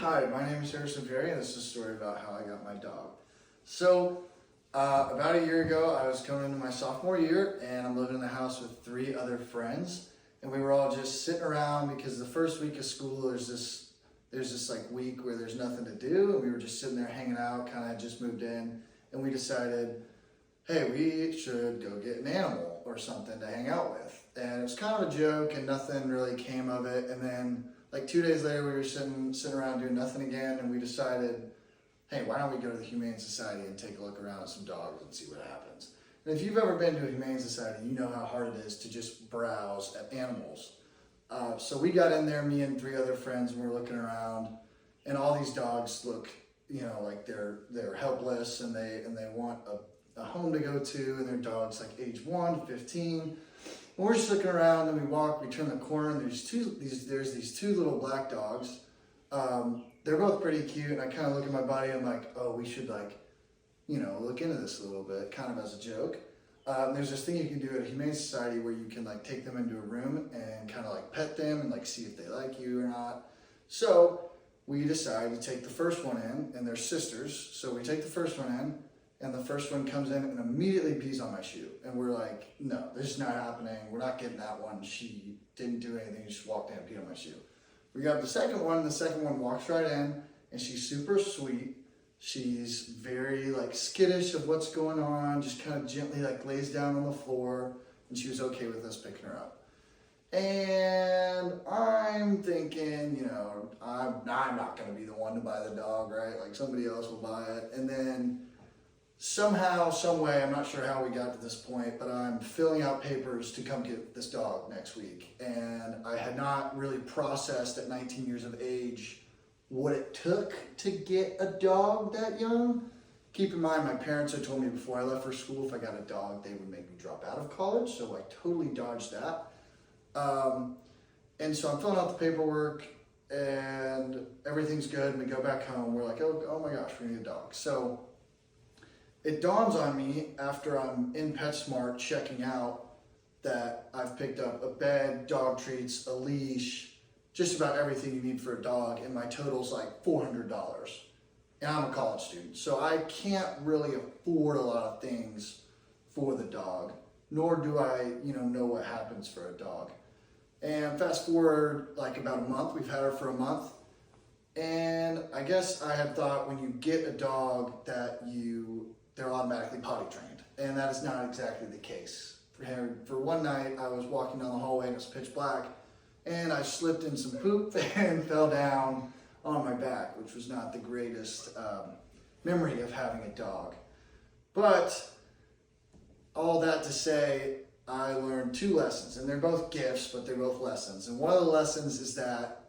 Hi, my name is Harrison Perry, and this is a story about how I got my dog. So, about a year ago, I was coming into my sophomore year, and I'm living in the house with 3 other friends, and we were all just sitting around because the first week of school, there's this like week where there's nothing to do, and we were just sitting there hanging out, kind of had just moved in, and we decided, hey, we should go get an animal or something to hang out with. And it was kind of a joke, and nothing really came of it, and then like 2 days later, we were sitting around doing nothing again, and we decided, hey, why don't we go to the Humane Society and take a look around at some dogs and see what happens. And if you've ever been to a Humane Society, you know how hard it is to just browse at animals. So we got in there, me and 3 other friends, and we're looking around, and all these dogs look, like they're helpless, and they want a home to go to, and they're dogs like age 1 to 15. And we're just looking around, and we turn the corner, and there's these two little black dogs. They're both pretty cute, and I kind of look at my buddy, and I'm like, oh, we should look into this a little bit, kind of as a joke. There's this thing you can do at a Humane Society where you can take them into a room and kind of pet them and see if they like you or not. So we decided to take the first one in, and they're sisters. So we take the first one in, and the first one comes in and immediately pees on my shoe. And we're like, no, this is not happening. We're not getting that one. She didn't do anything. She just walked in and peed on my shoe. We got the second one, and the second one walks right in, and she's super sweet. She's very skittish of what's going on, just kind of gently lays down on the floor, and she was okay with us picking her up. And I'm thinking, I'm not going to be the one to buy the dog, right? Somebody else will buy it. And then somehow, some way, I'm not sure how we got to this point, but I'm filling out papers to come get this dog next week. And I had not really processed at 19 years of age what it took to get a dog that young. Keep in mind, my parents had told me before I left for school, if I got a dog, they would make me drop out of college. So I totally dodged that. And so I'm filling out the paperwork, and everything's good. And we go back home. We're like, oh my gosh, we need a dog. So it dawns on me after I'm in PetSmart checking out that I've picked up a bed, dog treats, a leash, just about everything you need for a dog, and my total's $400. And I'm a college student, so I can't really afford a lot of things for the dog, nor do I, know what happens for a dog. And fast forward about a month, we've had her for a month, and I guess I had thought when you get a dog that they're automatically potty trained, and that is not exactly the case. For one night, I was walking down the hallway and it was pitch black, and I slipped in some poop and fell down on my back, which was not the greatest memory of having a dog. But all that to say, I learned 2 lessons, and they're both gifts, but they're both lessons. And one of the lessons is that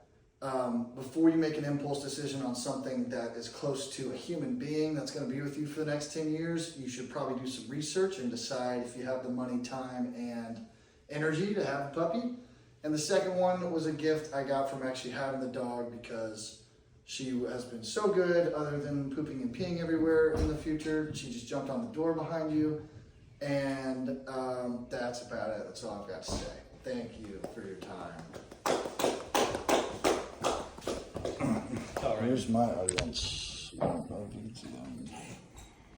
before you make an impulse decision on something that is close to a human being that's going to be with you for the next 10 years, you should probably do some research and decide if you have the money, time, and energy to have a puppy. And the second one was a gift I got from actually having the dog, because she has been so good, other than pooping and peeing everywhere in the future. She just jumped on the door behind you. And that's about it. That's all I've got to say. Thank you for your time. All right. Here's my audience. I don't know if you can see them.